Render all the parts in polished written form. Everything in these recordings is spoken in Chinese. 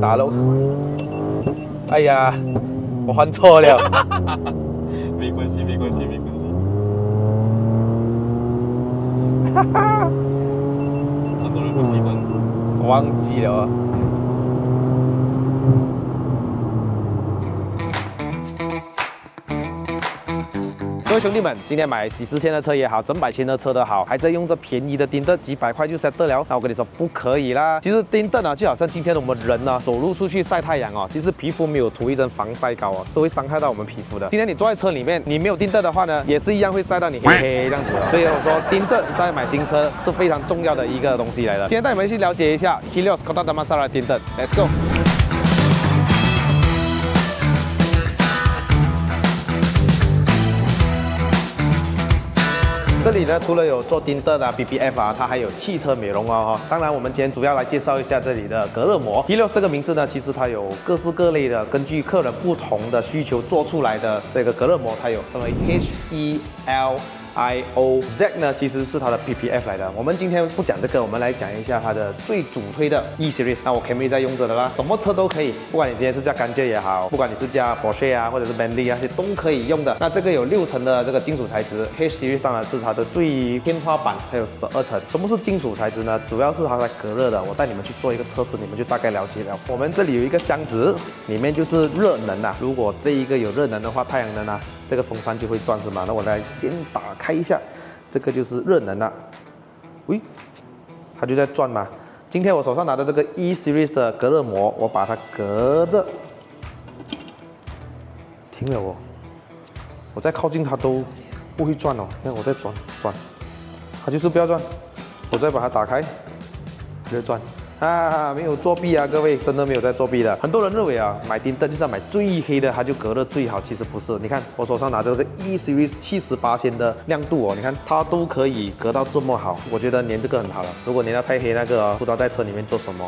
打喽。哎呀，我换错了。没关系，没关系，没关系。哈哈，很多人不喜欢。我忘记了。各位兄弟们，今天买几十千的车也好，整百千的车都好，还在用这便宜的钉凳，几百块就 set 得了。那我跟你说不可以啦。其实钉凳啊，就好像今天我们人呢走路出去晒太阳哦，其实皮肤没有涂一层防晒膏哦，是会伤害到我们皮肤的。今天你坐在车里面，你没有钉凳的话呢，也是一样会晒到你黑黑这样子的。所以我说钉凳在买新车是非常重要的一个东西来的。今天带你们去了解一下 Helios Kota Damansara 钉凳 ，Let's go。这里呢，除了有做钉凳啊、BBF 啊，它还有汽车美容哦。当然，我们今天主要来介绍一下这里的隔热膜。Helios 这个名字呢，其实它有各式各类的，根据客人不同的需求做出来的这个隔热膜，它有分为 HELIOZ 呢，其实是它的 PPF 来的。我们今天不讲这个，我们来讲一下它的最主推的 E Series。那我 Camry 在用着的啦，什么车都可以，不管你今天是驾甘蔗也好，不管你是驾 Porsche 啊，或者是 Bentley 啊，这些都可以用的。那这个有6层的这个金属材质 ，H Series 当然是它的最天花板，还有12层。什么是金属材质呢？主要是它来隔热的。我带你们去做一个测试，你们就大概了解了。我们这里有一个箱子，里面就是热能啊。如果这一个有热能的话，太阳能啊，这个风扇就会转是吗？那我来先打开一下。这个就是热能啊，喂，它就在转嘛。今天我手上拿的这个 E Series 的隔热膜，我把它隔着，停了哦。我再靠近它都不会转哦。看我在转，它就是不要转。我再把它打开，就转。啊，没有作弊啊，各位，真的没有在作弊的。很多人认为啊，买钉凳就是要买最黑的，它就隔热最好，其实不是。你看我手上拿着这个 E Series 78%的亮度哦，你看它都可以隔到这么好，我觉得粘这个很好了。如果粘到太黑那个，不知道在车里面做什么。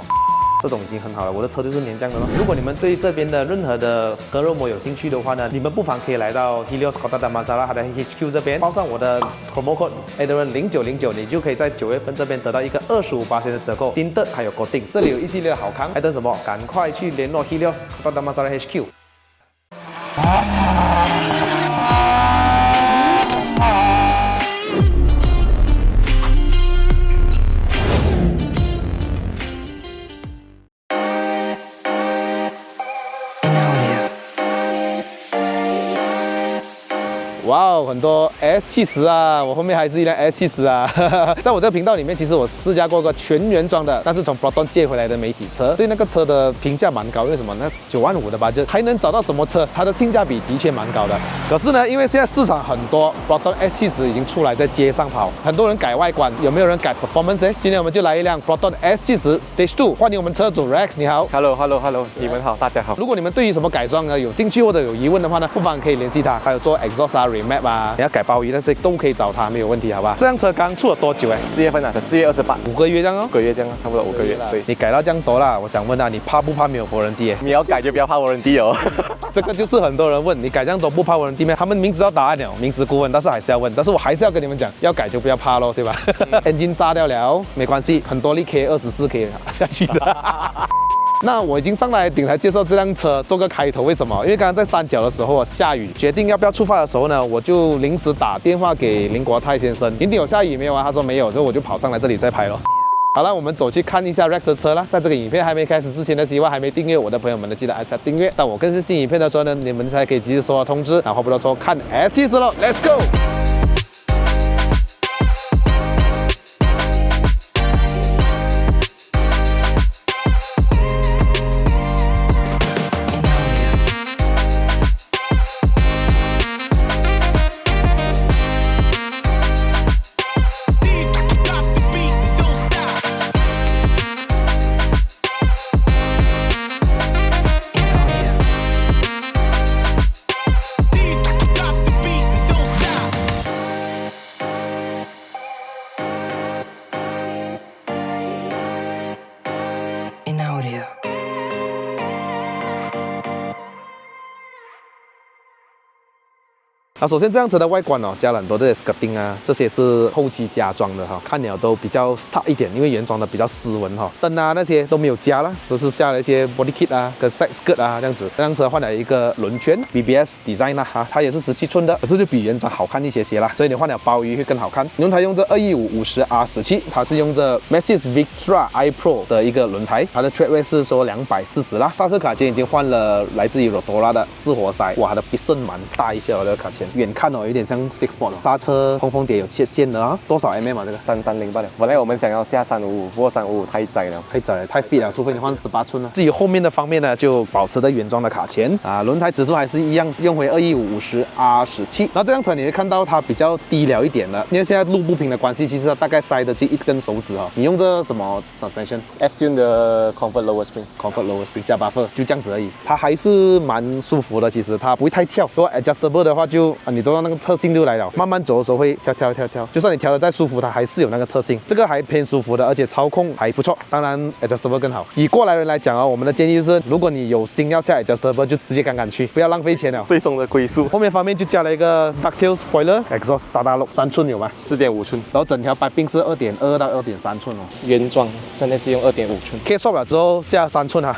这种已经很好了，我的车就是粘这样的咯。如果你们对这边的任何的隔热膜有兴趣的话呢，你们不妨可以来到 Helios Kota Damansara 它的 HQ 这边，报上我的 promo code Adrian0909，你就可以在9月份这边得到一个25%的折扣，钉凳还有固定。这里有一系列的好康，还等什么？赶快去联络 Helios Kota Damansara HQ。哇哦，很多 S70啊，我后面还是一辆 S70啊。在我这个频道里面，其实我试驾过个全原装的，但是从 Proton 借回来的媒体车，对那个车的评价蛮高。为什么？那9万5的budget还能找到什么车？它的性价比的确蛮高的。可是呢，因为现在市场很多 Proton S70已经出来在街上跑，很多人改外观，有没有人改 performance 呢？今天我们就来一辆 Proton S70 Stage 2，欢迎我们车主 Rex， 你好。Hello， 你们好，大家好。如果你们对于什么改装呢有兴趣或者有疑问的话呢，不妨可以联系他，还有做 exhaust 啊。remap 啊，你要改包衣那些都可以找他，没有问题，好吧？这辆车刚出了多久？4月份啊，4月28，5个月这样哦，5个月这样，差不多5个月。对，你改到这样多啦，我想问啊，你怕不怕没有warranty？你要改就不要怕warranty哦。这个就是很多人问你改这样多不怕warranty咩？他们明知道答案了，明知故问，但是还是要问。但是我还是要跟你们讲，要改就不要怕咯，对吧？engine 炸掉了没关系，很多力 K24可以下去的。那我已经上来顶台介绍这辆车，做个开头。为什么？因为刚刚在山脚的时候下雨，决定要不要出发的时候呢，我就临时打电话给林国泰先生，今天有下雨没有啊？他说没有，所以我就跑上来这里再拍咯。好了，我们走去看一下 Rex 的车啦。在这个影片还没开始之前呢，希望还没订阅我的朋友们呢，记得按下订阅。当我更新新影片的时候呢，你们才可以及时收到通知。那话不多说，看 S70咯 ，Let's go！首先这辆车的外观哦，加了很多这些 skirting 啊，这些是后期加装的哈，看了都比较飒一点，因为原装的比较斯文哈。灯啊那些都没有加了，都是下了一些 body kit 啊跟 side skirt 啊这样子。这辆车换了一个轮圈 BBS design 啦哈，它也是17寸的，可是就比原装好看一些啦，所以你换了包鱼会更好看。因为它用这215 50R17，它是用这 Maxxis Victra i Pro 的一个轮胎，它的 tread weight 是说240啦。刹车卡钳已经换了来自于 Rotora 的4活塞，哇，它的 piston 蛮大一些哦，这个卡钳，远看哦有点像 6 Sport 哦。刹车碰碟有切线的啊，多少 mm 啊这个330罢了。本来我们想要下355，不过355太窄了，太窄了，太 fit 了，除非你换18寸了。至于后面的方面呢，就保持着原装的卡钳啊，轮胎指数还是一样，用回215 50R17。然后这辆车你会看到它比较低了一点了，因为现在路不平的关系，其实它大概塞得进一根手指哦。你用这什么 suspension？ F-Tune 的 Comfort Lower Spring。Comfort Lower Spring 加 buffer 就这样子而已，它还是蛮舒服的。其实它不会太跳。如果 adjustable 的话就，你都让那个特性就来了。慢慢走的时候会跳，就算你调的再舒服，它还是有那个特性。这个还偏舒服的，而且操控还不错。当然 adjustable 更好。以过来人来讲哦，我们的建议就是，如果你有心要下 adjustable， 就直接赶去，不要浪费钱了。最终的归宿。后面方面就加了一个 ducktail spoiler，exhaust 大路3寸有吗？4.5寸。然后整条白并是2.2到2.3寸哦。原装现在是用2.5寸。K swap 了之后下3寸哈。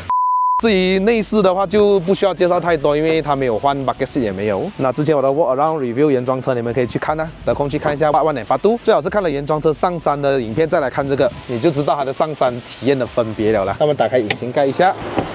至于内饰的话就不需要介绍太多，因为它没有换 bucket seat 也没有。那之前我的 walk around review 原装车你们可以去看啊，得空去看一下1.8度，最好是看了原装车上山的影片再来看这个，你就知道它的上山体验的分别了啦。那么打开引擎盖一下，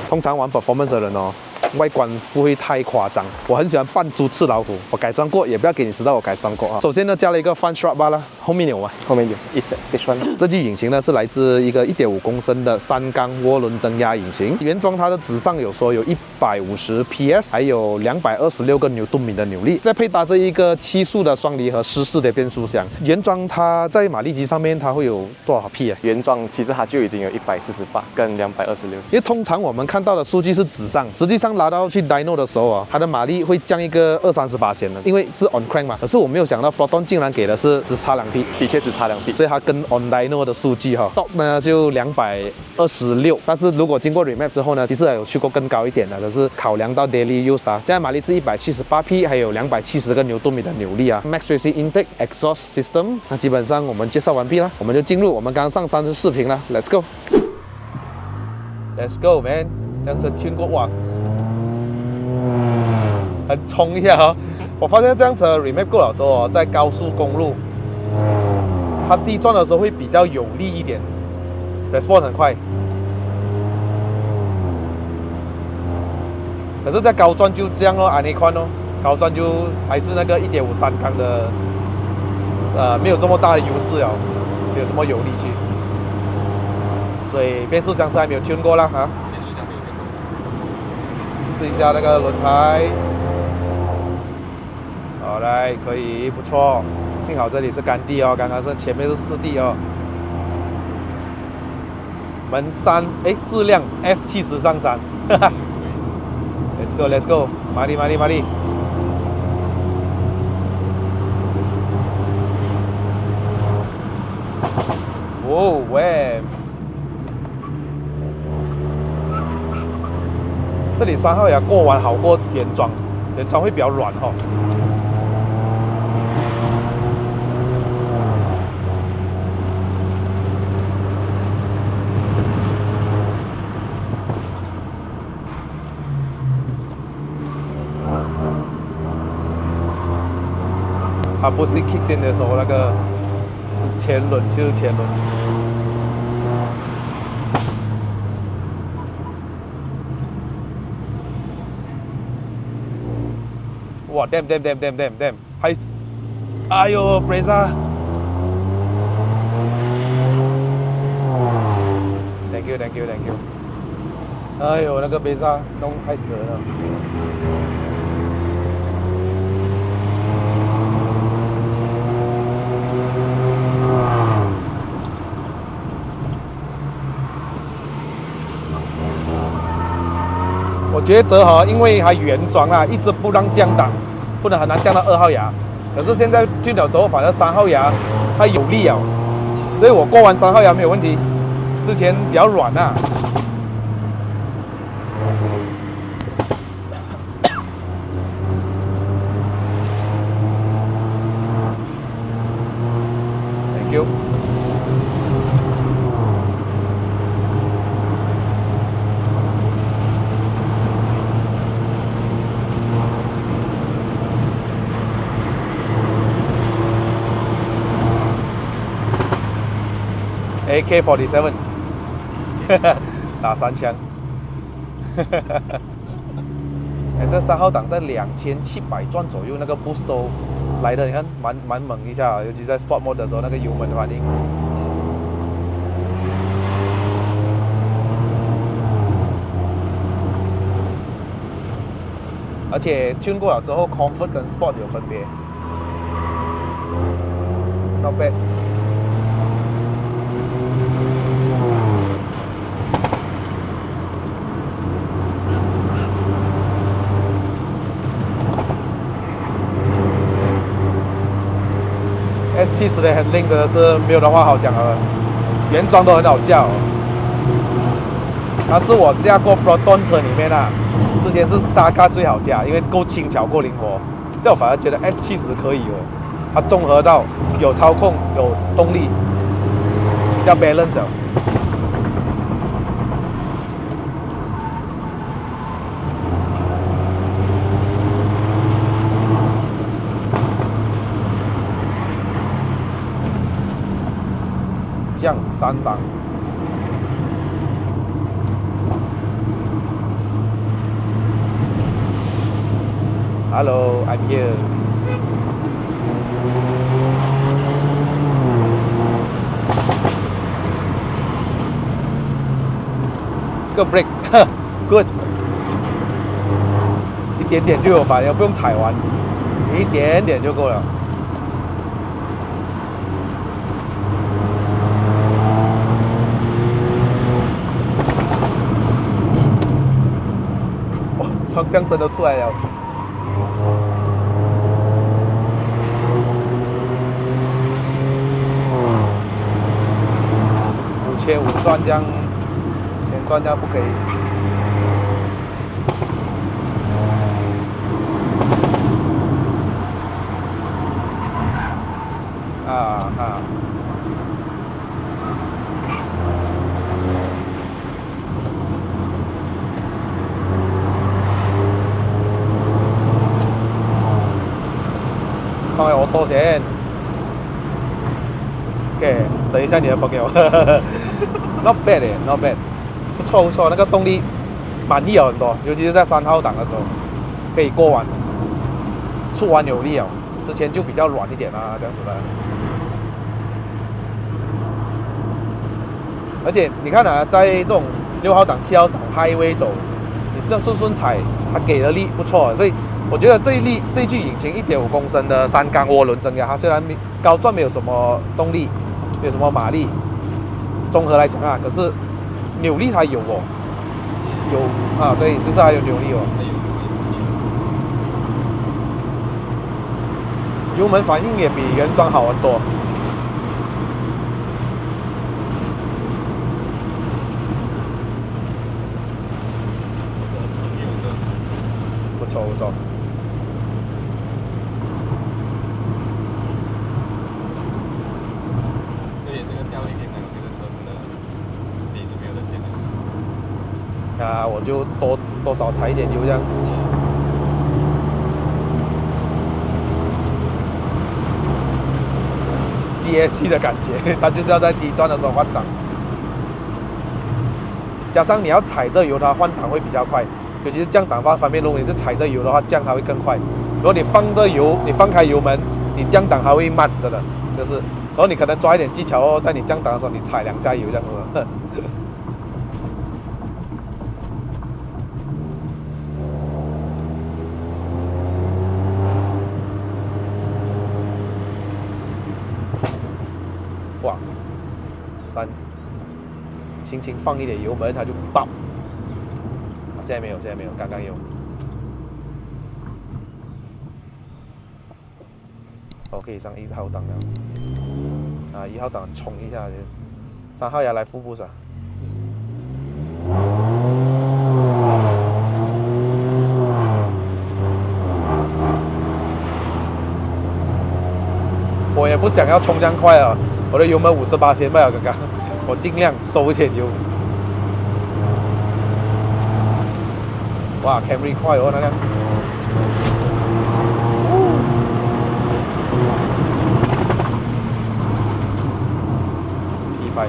通常玩 performance 的人哦，外观不会太夸张。我很喜欢扮猪吃老虎，我改装过，也不要给你知道我改装过啊。首先呢，加了一个 front strut bar 啦，后面有吗？后面有，Stage 1。这具引擎呢是来自一个1.5公升的3缸涡轮增压引擎，原装它的纸上有说有150 PS， 还有226个牛顿米的扭力，再配搭这一个7速的双离合湿式的变速箱。原装它在马力级上面它会有多少匹啊？原装其实它就已经有148跟226。因为通常我们看到的数据是纸上，实际上拿到去 dyno 的时候啊，它的马力会降一个20-30%的，因为是 on crank 嘛。可是我没有想到 Proton 竟然给的是只差2匹，的确只差2匹，所以它跟 on dyno 的数据哈 ，top 呢就226，但是如果经过 remap 之后呢，其实有去过更高一点的，可是考量到 daily use 啊，现在马力是178匹，还有270个牛顿米的扭力啊 ，Max Racing Intake Exhaust System。那基本上我们介绍完毕了，我们就进入我们刚上山的视频了 ，Let's go。Let's go man， 这样子听过哇，很冲一下哈、哦。我发现这辆车 remap 过了之后哦，在高速公路，它低转的时候会比较有力一点 ，response 很快。可是，在高转就这样咯，安尼宽咯，高转就还是那个1.5 3缸的，没有这么大的优势了，没有这么有力气。所以变速箱是还没有 tune 过啦哈。变速箱没有 tune 过。试一下那个轮胎。好来，可以，不错。幸好这里是干地哦，刚刚是前面是湿地哦。门4辆 S70上山，哈哈。Let's go, let's go， 麻利。哦喂，这里3号牙过弯好过原装会比较软哈、哦。它不是 kick in 的时候那个前轮就是前轮。哇 damn， 还，哎呦 Brezza。Thank you。哎呦，那个 Brezza 弄太死了。我觉得哈，因为它原装啊，一直不让降档，不能很难降到2号牙。可是现在进了之后，反正3号牙它有力了，所以我过完3号牙没有问题。之前比较软啊。you。AK-47，打3枪。哎，这3号档在2700转左右，那个 boost 都来的，你看蛮猛一下，尤其在 Sport Mode 的时候，那个油门的反应。而且 tune 过了之后 ，Comfort 跟 Sport 有分别。Not bad。S70的 handling 真的是没有的话好讲了，原装都很好驾哦。它是我驾过 Proton 车里面啊，之前是 Saga 最好驾，因为够轻巧够灵活。现在我反而觉得 S70可以哦，它综合到有操控有动力，比较 balance 哦。降3档。Hello, I'm here. 这个 brake good， 一点点就有反应，不用踩完，一点点就够了。双向灯都出来了。5500转这样，1000转这样不可以。放在auto先。OK， 等一下你的朋友，not bad 耶 ，not bad， 不错不错，那个动力满意了很多，尤其是在3号档的时候，可以过弯，出弯有力哦，之前就比较软一点啊，这样子的。而且你看啊，在这种6号档、7号档 highway 走，你这样顺顺踩，它给的力不错，所以我觉得这具引擎1.5公升的3缸涡轮增压，它虽然高转没有什么动力，没有什么马力，综合来讲啊，可是扭力它有哦，有啊，对，就是还有扭力哦。油门反应也比原装好很多。不错不错。而且这个价位点，这个车真的也是没有得选的。啊，我就多少踩一点油这样。DSG 的感觉，它就是要在低转的时候换挡，加上你要踩着油，它换挡会比较快。尤其是降档方面，如果你是踩着油的话，降它会更快。如果你放着油，你放开油门，你降档还会慢，真的就是。然后你可能抓一点技巧哦，在你降档的时候，你踩2下油这样子。哇，3，轻轻放一点油门，它就爆。现在没有，现在没有，刚刚有。我可以上1号档了。啊，1号档冲一下，3号也来副步噻。我也不想要冲这样快啊，我的油门58先吧，刚刚我尽量收一点油。哇 ，Camry 快哦那辆。P 牌。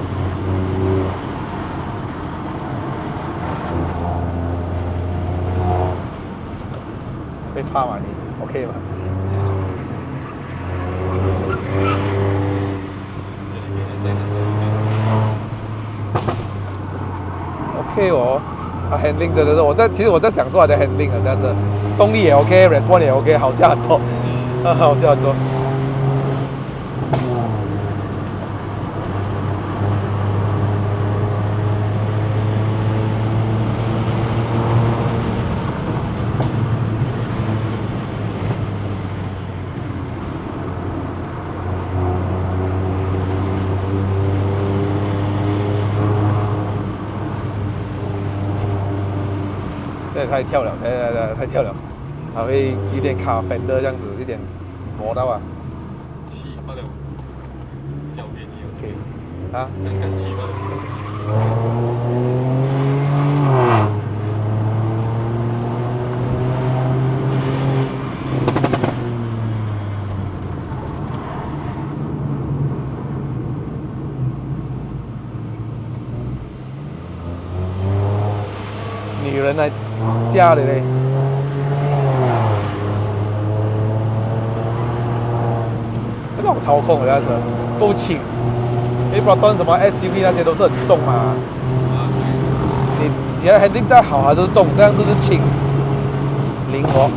会怕吗你 ？OK 吗？ OK 哦，啊 handling 真的是其实我在享受它的 handling 啊，这样子，动力也 OK，response 也 OK，好驾很多，好驾很多。这也太跳了，太跳了，它会有点卡 fender 这样子，有点磨到啊。气罢了，交给你了。 OK， 啊，刚刚气罢了。女人来驾的嘞。那种操控的那车够轻，你不知道端什么 SUV 那些都是很重嘛。你的 handling 再好还是重，这样就是轻，灵活。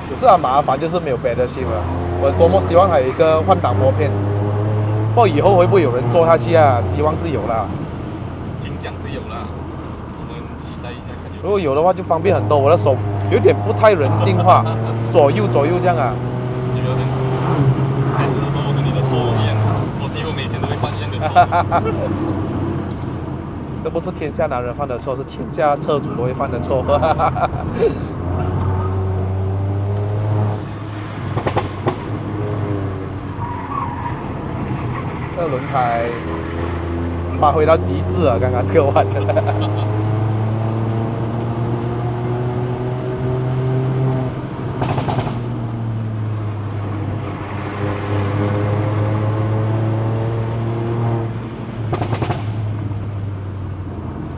只是很麻烦，就是没有 pedal shift 了。我多么希望还有一个换挡拨片，不过以后会不会有人做下去啊？希望是有啦。听讲是有啦，我们期待一下看有。如果有的话，就方便很多。我的手有点不太人性化，左右这样啊。有没有这样？开始的时候我跟你的错误一样，我几乎每天都会犯一样的错误。这不是天下男人犯的错，是天下车主都会犯的错。这个轮胎发挥到极致啊！刚刚这个弯。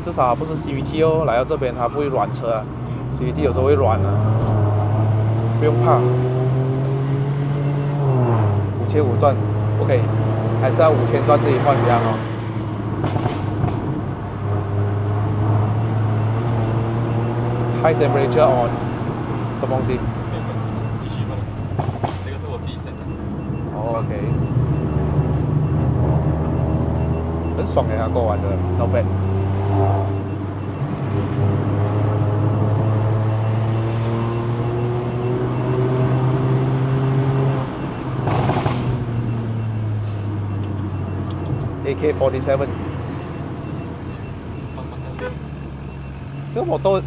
至少不是 CVT 哦，来到这边它不会软车啊，CVT 有时候会软啊，不用怕。5500转不可以，还是要5000转自己换这样哦。High temperature on 什么东西？没有关系，继续吧。这个是我自己选的。哦 OK， 很爽哎，它过完的 ，not bad。AK47，慢慢的练。这个摩托，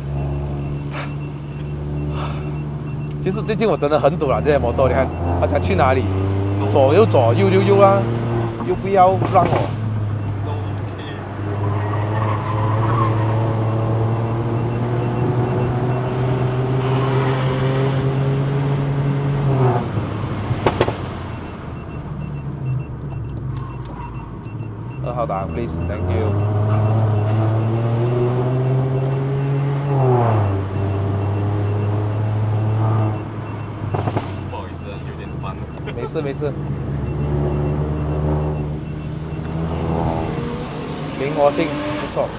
其实最近我真的很堵了，这些摩托，你看，他想去哪里，左右左，右右右啊，又不要让我。2号档 ，please， thank you。不好意思啊，有点烦。没事没事。灵活性不错。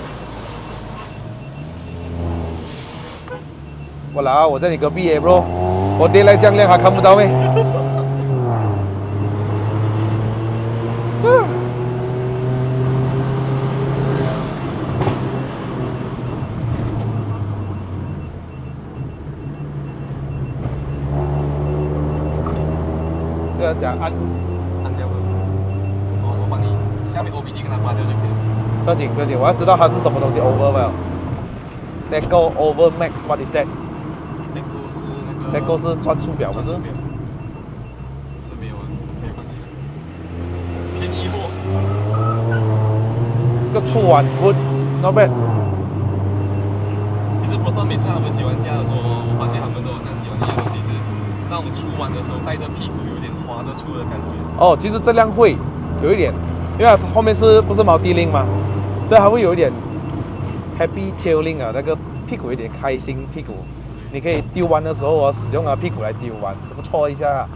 我来，我在你隔壁耶 ，bro。我爹来降亮还看不到咩？这个讲按不要紧不要紧，我要知道它是什么东西 over 没有 ？Deco over max what is that？ Deco 是那个 Deco 是转速表不是？是没有关系的，便宜货。这个触腕 good not bad。其实 Proton 每次他们喜欢加的时候，我发现他们都好像喜欢一样东西是那种出弯的时候带着屁股有点滑着出的感觉。哦，其实这辆会有一点，因为它后面不是毛地令嘛，所以它会有一点 happy tailing 啊，那个屁股有点开心屁股。你可以丢弯的时候哦，使用它屁股来丢弯是不错一下。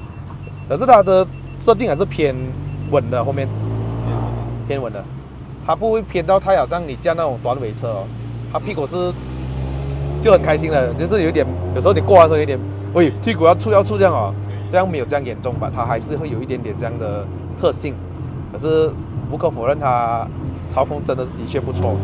可是它的设定还是偏稳的，后面偏稳的，它不会偏到太好像你驾那种短尾车哦，它屁股是就很开心了，就是有点有时候你过来的时候有点，喂，屁股要触这样哦，这样没有这样严重吧，它还是会有一点点这样的特性，可是不可否认它操控真的是的确不错。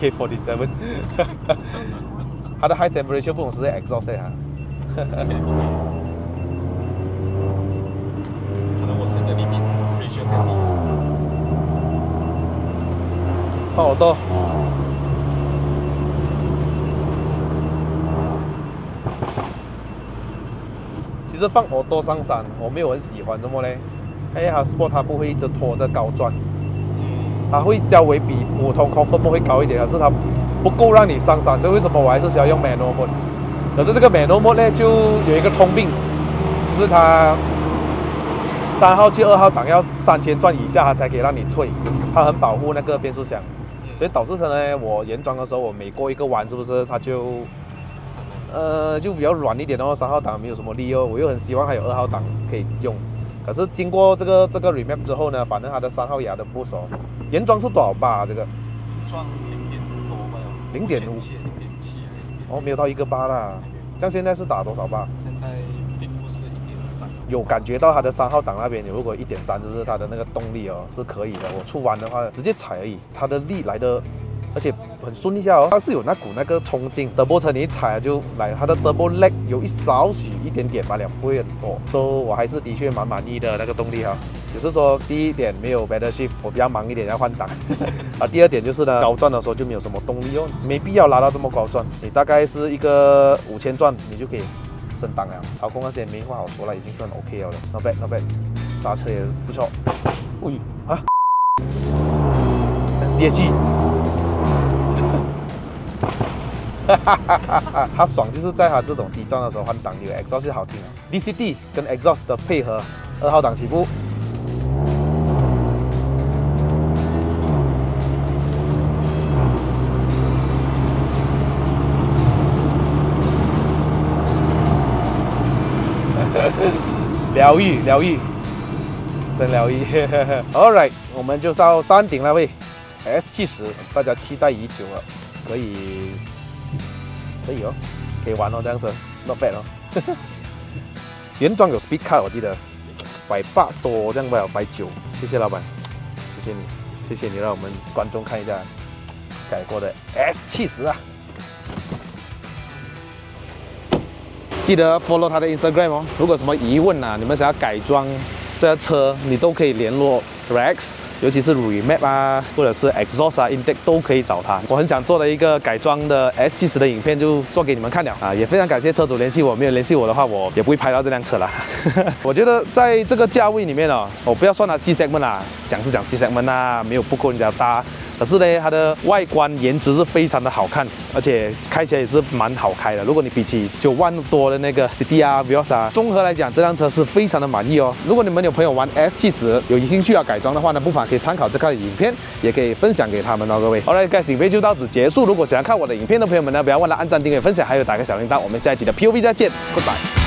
AK47 它的 high temperature 不懂是在 exhaust 啊。可能我升的里面 ratio 太低。放耳朵。其实放耳朵上山我没有很喜欢，怎么嘞？因为它 Sport 它不会一直拖着高转，它会稍微比普通 Comfort 会高一点，可是它不够让你上山，所以为什么我还是需要用 Manual Mode？ 可是这个 Manual Mode 呢，就有一个通病，就是它3号去2号档要3000转以下，它才可以让你退，它很保护那个变速箱，所以导致成呢，我原装的时候，我每过一个弯，是不是它就就比较软一点哦，3号档没有什么力哦，我又很希望还有2号档可以用。可是经过这个 remap 之后呢，反正它的3号牙的不熟，原装是多少巴啊？这个撞0.多吧0.5 0.7哦，没有到1个巴啦。这样现在是打多少巴？现在并不是1.3。有感觉到它的3号档那边，如果1.3，就是它的那个动力哦是可以的。我出弯的话直接踩而已，它的力来的，而且很顺一下哦。它是有那个冲劲，turbo车你一踩就来，它的 turbo lag 有一点点罢了，不会很多。所以我还是的确蛮满意的那个动力哈。只是说第一点没有 pedal shift， 我比较忙一点要换挡啊。第二点就是呢，高转的时候就没有什么动力哦，没必要拉到这么高转。你大概是一个5000转，你就可以升档了。操控那些没话好说了，已经是很 OK 了 ，not bad not bad， 刹车也不错。喂啊，跌机。它爽就是在它这种低转的时候换挡，有 exhaust 就好听了。DCT 跟 exhaust 的配合，2号档起步。疗愈，真疗愈。All right， 我们就到山顶了喂 ，S70， 大家期待已久了，可以哦，可以玩哦，这样子 ，not bad 哦。原装有 speed cut， 我记得180多这样吧，190。谢谢老板，谢谢你让我们观众看一下改过的 S70啊。记得 follow 他的 Instagram 哦。如果有什么疑问啊，你们想要改装这辆车，你都可以联络 Rex， 尤其是 remap 啊，或者是 exhaust 啊 intake 都可以找他。我很想做的一个改装的 S70的影片，就做给你们看了啊！也非常感谢车主联系我，没有联系我的话，我也不会拍到这辆车啦。我觉得在这个价位里面哦，我不要算它 C segment 啦，讲是讲 C segment 啦，没有不够人家搭。可是呢，它的外观颜值是非常的好看，而且开起来也是蛮好开的。如果你比起9万多的那个 City 啊 Vios 啊，综合来讲，这辆车是非常的满意哦。如果你们有朋友玩 S70 有兴趣要改装的话呢，不妨可以参考这个影片，也可以分享给他们哦，各位。好了，该影片就到此结束。如果想要看我的影片的朋友们呢，不要忘了按赞、订阅、分享，还有打个小铃铛。我们下一集的 POV 再见 ，Goodbye。